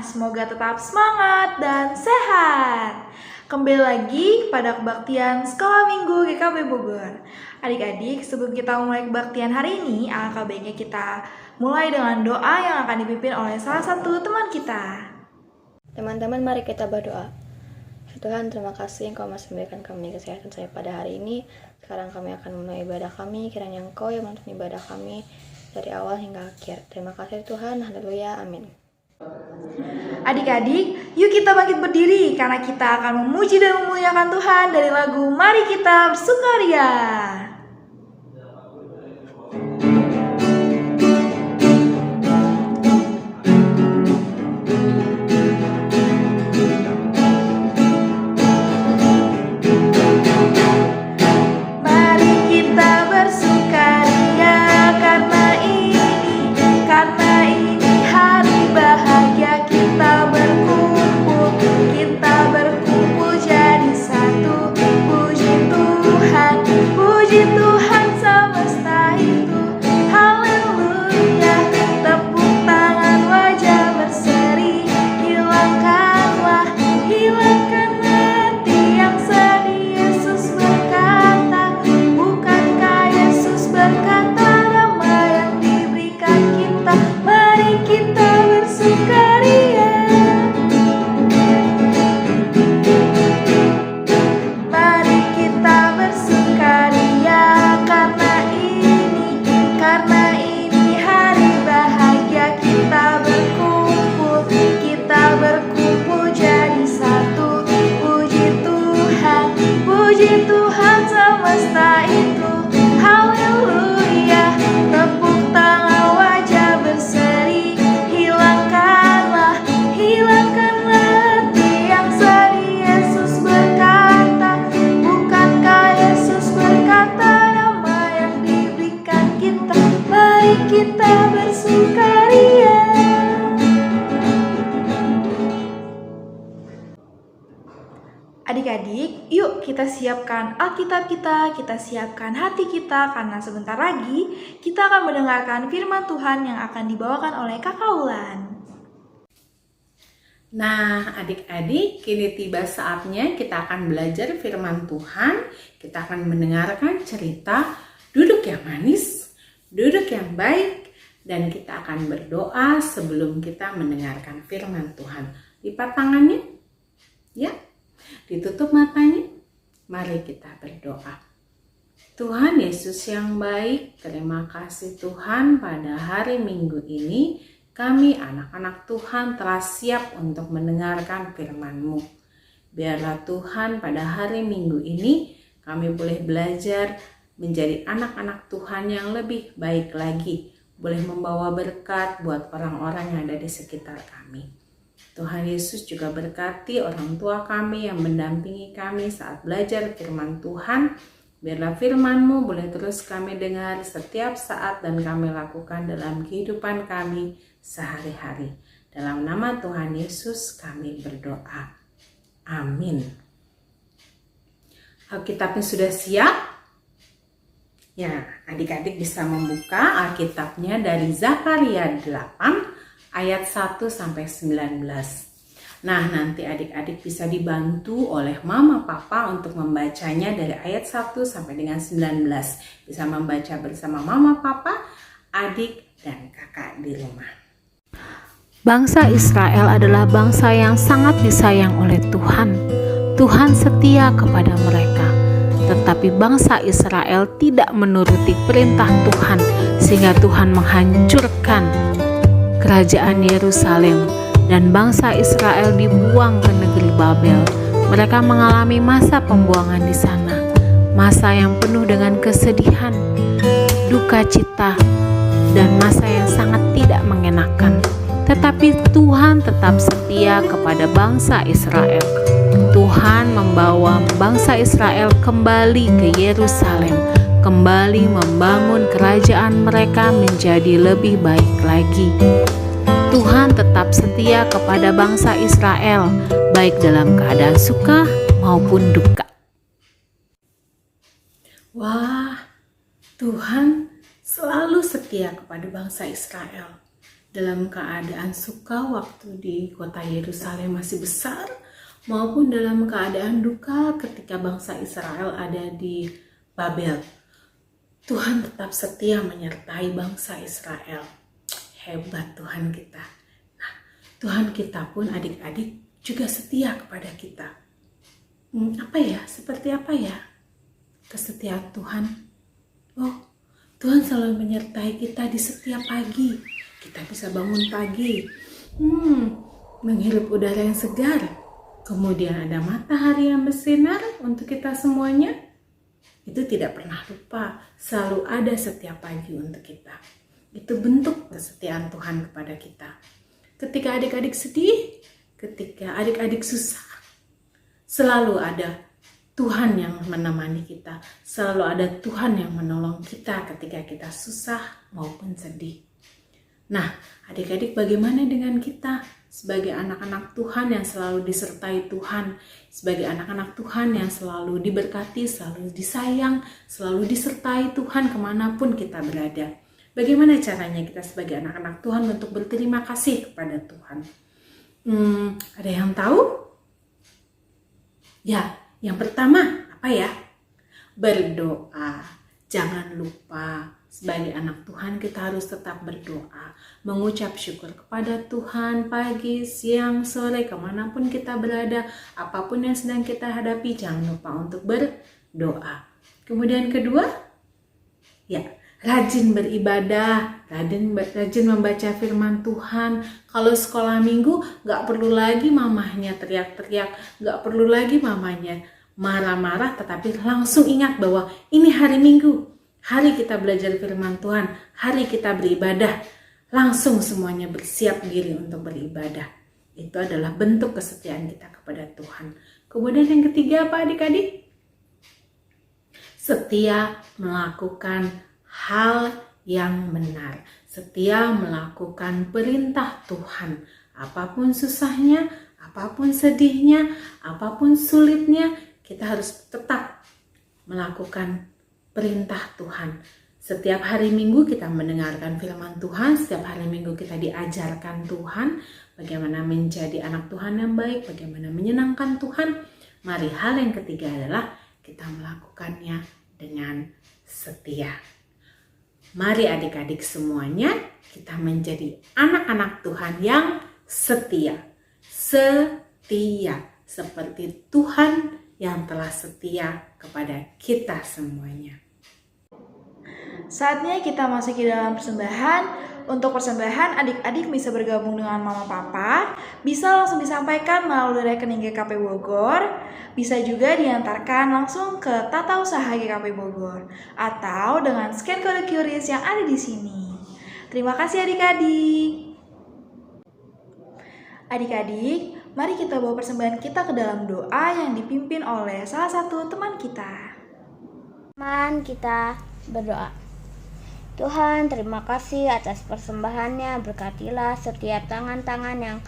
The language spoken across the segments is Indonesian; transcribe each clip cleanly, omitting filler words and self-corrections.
semoga tetap semangat dan sehat. Kembali lagi pada kebaktian Sekolah Minggu GKB Bogor. Adik-adik, sebelum kita mulai kebaktian hari ini, alangkah baiknya kita mulai dengan doa yang akan dipimpin oleh salah satu teman kita. Teman-teman, mari kita berdoa. Tuhan, terima kasih Engkau masih memberikan kami kesehatan saya pada hari ini. Sekarang kami akan memulai ibadah kami, kiranya Engkau yang menuntun ibadah kami dari awal hingga akhir. Terima kasih Tuhan, haleluya, amin. Adik-adik, yuk kita bangkit berdiri karena kita akan memuji dan memuliakan Tuhan dari lagu Mari Kita Bersukaria. Adik-adik, yuk kita siapkan Alkitab kita siapkan hati kita, karena sebentar lagi kita akan mendengarkan firman Tuhan yang akan dibawakan oleh Kakak Ulan. Nah, adik-adik, kini tiba saatnya kita akan belajar firman Tuhan. Kita akan mendengarkan cerita duduk yang manis, duduk yang baik, dan kita akan berdoa sebelum kita mendengarkan firman Tuhan. Lipat tangannya, ya. Ditutup matanya, mari kita berdoa. Tuhan Yesus yang baik, terima kasih Tuhan pada hari Minggu ini kami anak-anak Tuhan telah siap untuk mendengarkan firman-Mu. Biarlah Tuhan pada hari Minggu ini kami boleh belajar menjadi anak-anak Tuhan yang lebih baik lagi, boleh membawa berkat buat orang-orang yang ada di sekitar kami. Tuhan Yesus juga berkati orang tua kami yang mendampingi kami saat belajar firman Tuhan. Biarlah firman-Mu boleh terus kami dengar setiap saat dan kami lakukan dalam kehidupan kami sehari-hari. Dalam nama Tuhan Yesus kami berdoa. Amin. Alkitabnya sudah siap? Ya, adik-adik bisa membuka Alkitabnya dari Zakaria 8 ayat 1-19. Nah, nanti adik-adik bisa dibantu oleh mama papa untuk membacanya dari ayat 1 sampai dengan 19. Bisa membaca bersama mama papa, adik, dan kakak di rumah. Bangsa Israel adalah bangsa yang sangat disayang oleh Tuhan. Tuhan setia kepada mereka. Tetapi bangsa Israel tidak menuruti perintah Tuhan, sehingga Tuhan menghancurkan kerajaan Yerusalem dan bangsa Israel dibuang ke negeri Babel. Mereka mengalami masa pembuangan di sana, masa yang penuh dengan kesedihan, duka cita, dan masa yang sangat tidak mengenakan. Tetapi Tuhan tetap setia kepada bangsa Israel. Tuhan membawa bangsa Israel kembali ke Yerusalem, kembali membangun kerajaan mereka menjadi lebih baik lagi. Tuhan tetap setia kepada bangsa Israel, baik dalam keadaan suka maupun duka. Wah, Tuhan selalu setia kepada bangsa Israel. dalam keadaan suka waktu di kota Yerusalem masih besar, maupun dalam keadaan duka ketika bangsa Israel ada di Babel. Tuhan tetap setia menyertai bangsa Israel. Hebat Tuhan kita. Nah, Tuhan kita pun adik-adik juga setia kepada kita. Seperti apa ya kesetiaan Tuhan? Oh, Tuhan selalu menyertai kita di setiap pagi. Kita bisa bangun pagi, menghirup udara yang segar. Kemudian ada matahari yang bersinar untuk kita semuanya. Itu tidak pernah lupa, selalu ada setiap pagi untuk kita. Itu bentuk kesetiaan Tuhan kepada kita. Ketika adik-adik sedih, ketika adik-adik susah, selalu ada Tuhan yang menemani kita. Selalu ada Tuhan yang menolong kita ketika kita susah maupun sedih. Nah, adik-adik, bagaimana dengan kita sebagai anak-anak Tuhan yang selalu disertai Tuhan, sebagai anak-anak Tuhan yang selalu diberkati, selalu disayang, selalu disertai Tuhan kemanapun kita berada? Bagaimana caranya kita sebagai anak-anak Tuhan untuk berterima kasih kepada Tuhan? Ada yang tahu? Ya, yang pertama apa ya? Berdoa. Jangan lupa, sebagai anak Tuhan kita harus tetap berdoa, mengucap syukur kepada Tuhan pagi, siang, sore, kemanapun kita berada, apapun yang sedang kita hadapi, jangan lupa untuk berdoa. Kemudian kedua, ya, rajin beribadah, rajin membaca firman Tuhan. Kalau sekolah minggu, gak perlu lagi mamahnya teriak-teriak, gak perlu lagi mamanya marah-marah, tetapi langsung ingat bahwa ini hari Minggu, hari kita belajar firman Tuhan, hari kita beribadah. Langsung semuanya bersiap diri untuk beribadah. Itu adalah bentuk kesetiaan kita kepada Tuhan. Kemudian yang ketiga apa adik-adik? Setia melakukan hal yang benar. Setia melakukan perintah Tuhan. Apapun susahnya, apapun sedihnya, apapun sulitnya, kita harus tetap melakukan perintah Tuhan. Setiap hari Minggu kita mendengarkan firman Tuhan, setiap hari Minggu kita diajarkan Tuhan bagaimana menjadi anak Tuhan yang baik, bagaimana menyenangkan Tuhan. Mari hal yang ketiga adalah kita melakukannya dengan setia. Mari adik-adik semuanya kita menjadi anak-anak Tuhan yang setia. Setia seperti Tuhan yang telah setia kepada kita semuanya. Saatnya kita masuk ke dalam persembahan. Untuk persembahan, adik-adik bisa bergabung dengan mama papa, bisa langsung disampaikan melalui rekening GKP Bogor, bisa juga diantarkan langsung ke Tata Usaha GKP Bogor, atau dengan scan kode QRIS yang ada di sini. Terima kasih adik-adik. Adik-adik, mari kita bawa persembahan kita ke dalam doa yang dipimpin oleh salah satu teman kita. Teman kita berdoa. Tuhan, terima kasih atas persembahannya. Berkatilah setiap tangan-tangan yang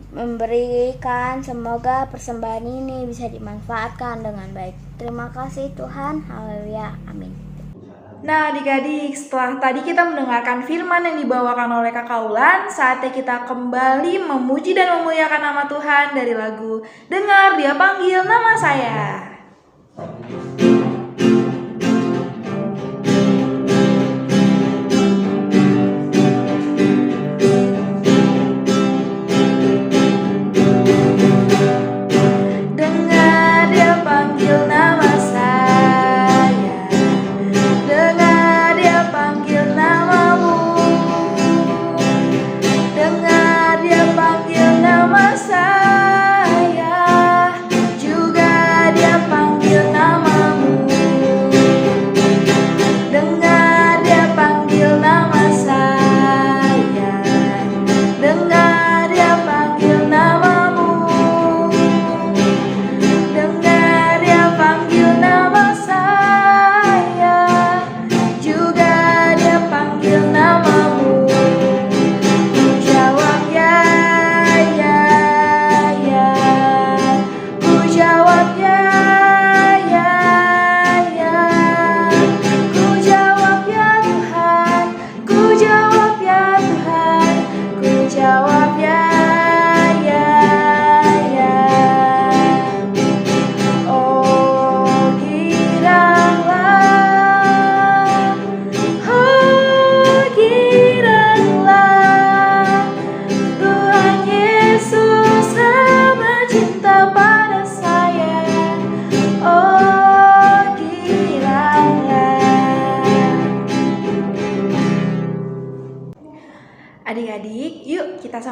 memberikan. Semoga persembahan ini bisa dimanfaatkan dengan baik. Terima kasih Tuhan. Haleluya. Amin. Nah adik-adik, setelah tadi kita mendengarkan firman yang dibawakan oleh Kakak Ulan, saatnya kita kembali memuji dan memuliakan nama Tuhan dari lagu Dengar Dia Panggil Nama Saya. Dengar Dia panggil nama saya, dengar Dia panggil namamu, dengar Dia panggil nama saya, juga Dia panggil namamu.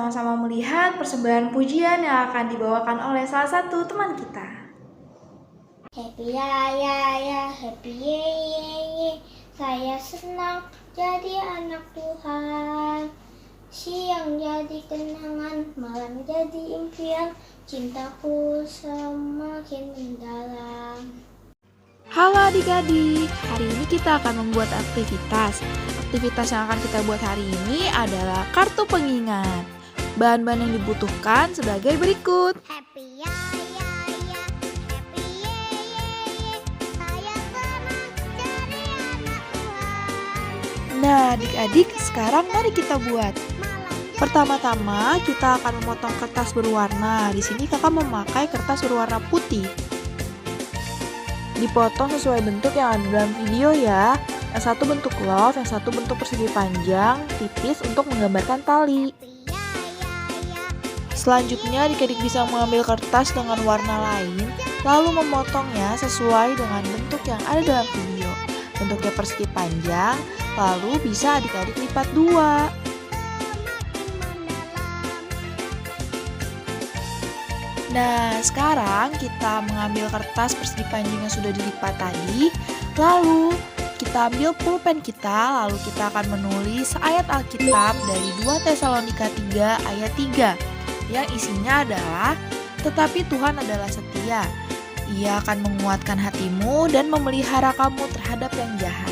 sama-sama melihat persembahan pujian yang akan dibawakan oleh salah satu teman kita. Happy ya, happy ye. Saya senang jadi anak Tuhan. Siang jadi kenangan, malam jadi impian. Cintaku semakin mendalam. Halo adik-adik, hari ini kita akan membuat aktivitas. Aktivitas yang akan kita buat hari ini adalah kartu pengingat. Bahan-bahan yang dibutuhkan sebagai berikut. Happy ya, happy ye. Saya senang jadi anak Tuhan. Nah adik-adik, sekarang mari kita buat. Pertama-tama kita akan memotong kertas berwarna. Di sini kakak memakai kertas berwarna putih. Dipotong sesuai bentuk yang ada dalam video ya. Yang satu bentuk love, yang satu bentuk persegi panjang, tipis untuk menggambarkan tali. Selanjutnya adik-adik bisa mengambil kertas dengan warna lain, lalu memotongnya sesuai dengan bentuk yang ada dalam video. Bentuknya persegi panjang, lalu bisa adik-adik lipat dua. Nah, sekarang kita mengambil kertas persegi panjang yang sudah dilipat tadi, lalu kita ambil pulpen kita, lalu kita akan menulis ayat Alkitab dari 2 Tesalonika 3 ayat 3, yang isinya adalah, tetapi Tuhan adalah setia. Ia akan menguatkan hatimu dan memelihara kamu terhadap yang jahat.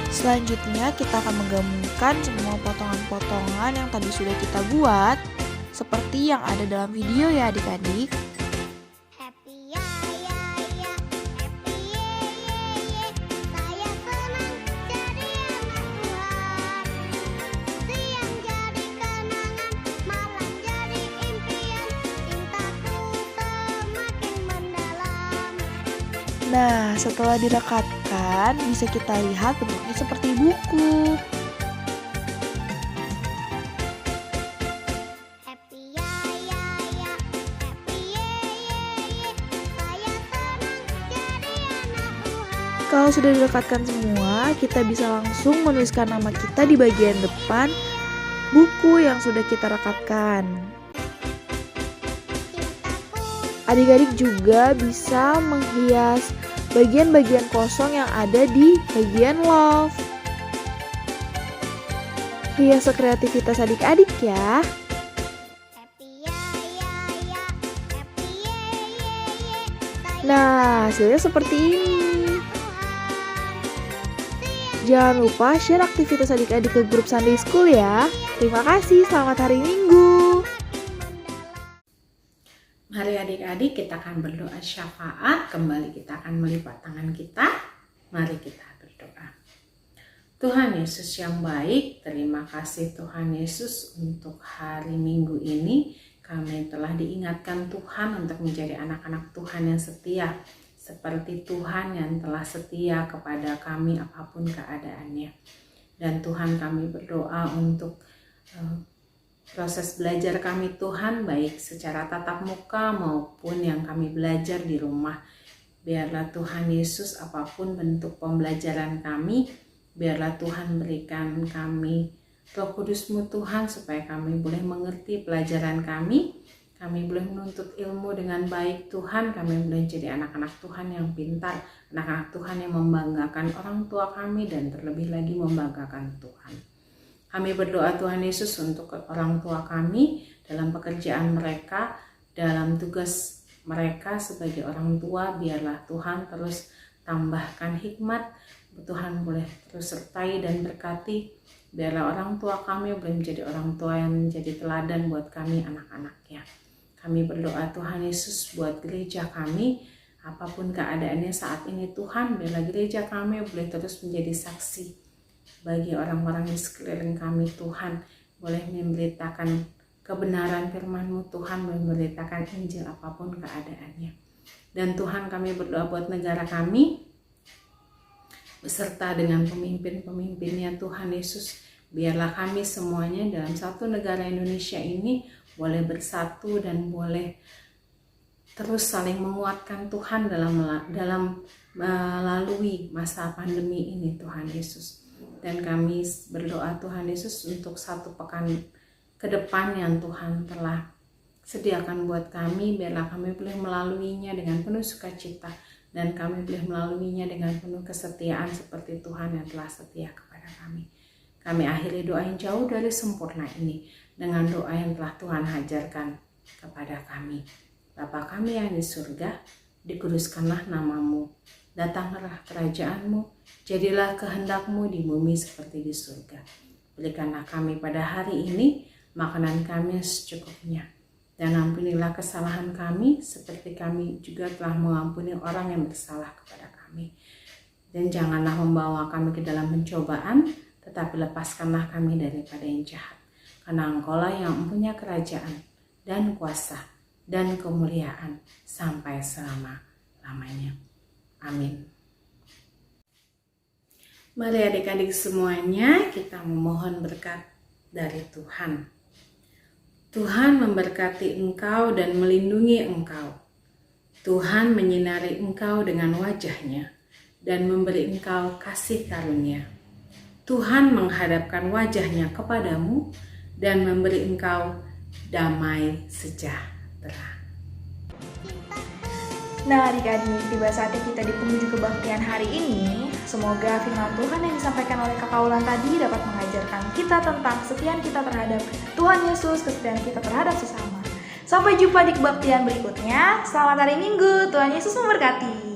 Selanjutnya kita akan menggabungkan semua potongan-potongan yang tadi sudah kita buat, seperti yang ada dalam video ya adik-adik. Happy ya, happy ye. Saya senang jadi anak Tuhan. Siang jadi kenangan, malam jadi impian. Cintaku semakin mendalam. Nah, setelah direkatkan, bisa kita lihat bentuknya seperti buku. Kalau sudah direkatkan semua, kita bisa langsung menuliskan nama kita di bagian depan buku yang sudah kita rekatkan. Adik-adik juga bisa menghias bagian-bagian kosong yang ada di bagian love. Hias sekreativitas adik-adik ya. Nah, hasilnya seperti ini. Jangan lupa share aktivitas adik-adik ke grup Sunday School ya. Terima kasih, selamat hari Minggu. Mari adik-adik kita akan berdoa syafaat. Kembali kita akan melipat tangan kita. Mari kita berdoa. Tuhan Yesus yang baik, terima kasih Tuhan Yesus untuk hari Minggu ini. Kami telah diingatkan Tuhan untuk menjadi anak-anak Tuhan yang setia. Seperti Tuhan yang telah setia kepada kami apapun keadaannya. Dan Tuhan, kami berdoa untuk proses belajar kami Tuhan, baik secara tatap muka maupun yang kami belajar di rumah. Biarlah Tuhan Yesus apapun bentuk pembelajaran kami, biarlah Tuhan berikan kami Roh Kudus-Mu Tuhan, supaya kami boleh mengerti pelajaran kami. Kami boleh menuntut ilmu dengan baik Tuhan, kami boleh jadi anak-anak Tuhan yang pintar, anak-anak Tuhan yang membanggakan orang tua kami dan terlebih lagi membanggakan Tuhan. Kami berdoa Tuhan Yesus untuk orang tua kami dalam pekerjaan mereka, dalam tugas mereka sebagai orang tua, biarlah Tuhan terus tambahkan hikmat, Tuhan boleh terus sertai dan berkati, biarlah orang tua kami boleh menjadi orang tua yang menjadi teladan buat kami anak-anaknya. Kami berdoa Tuhan Yesus buat gereja kami, apapun keadaannya saat ini Tuhan, biarlah gereja kami boleh terus menjadi saksi bagi orang-orang di sekeliling kami Tuhan, boleh memberitakan kebenaran firman-Mu Tuhan, boleh memberitakan Injil apapun keadaannya. Dan Tuhan, kami berdoa buat negara kami, beserta dengan pemimpin-pemimpinnya Tuhan Yesus, biarlah kami semuanya dalam satu negara Indonesia ini boleh bersatu dan boleh terus saling menguatkan Tuhan dalam melalui masa pandemi ini Tuhan Yesus. dan kami berdoa Tuhan Yesus untuk 1 pekan ke depan yang Tuhan telah sediakan buat kami, biarlah kami boleh melaluinya dengan penuh sukacita dan kami boleh melaluinya dengan penuh kesetiaan seperti Tuhan yang telah setia kepada kami. Kami akhiri doa yang jauh dari sempurna ini dengan doa yang telah Tuhan ajarkan kepada kami. Bapa kami yang di surga, dikuduskanlah namamu, datanglah kerajaanmu, jadilah kehendakmu di bumi seperti di surga. Berikanlah kami pada hari ini makanan kami secukupnya, dan ampunilah kesalahan kami seperti kami juga telah mengampuni orang yang bersalah kepada kami. Dan janganlah membawa kami ke dalam pencobaan, tetapi lepaskanlah kami daripada yang jahat. Karena Engkaulah yang mempunyai kerajaan dan kuasa dan kemuliaan sampai selama-lamanya. Amin. Mari adik-adik semuanya, kita memohon berkat dari Tuhan. Tuhan memberkati engkau dan melindungi engkau. Tuhan menyinari engkau dengan wajah-Nya dan memberi engkau kasih karunia. Tuhan menghadapkan wajah-Nya kepadamu dan memberi engkau damai sejahtera. Nah adik-adik, tiba saatnya kita di penghujung kebaktian hari ini. Semoga firman Tuhan yang disampaikan oleh Kak Kaulan tadi dapat mengajarkan kita tentang kesetiaan kita terhadap Tuhan Yesus, kesetiaan kita terhadap sesama. Sampai jumpa di kebaktian berikutnya. Selamat hari Minggu, Tuhan Yesus memberkati.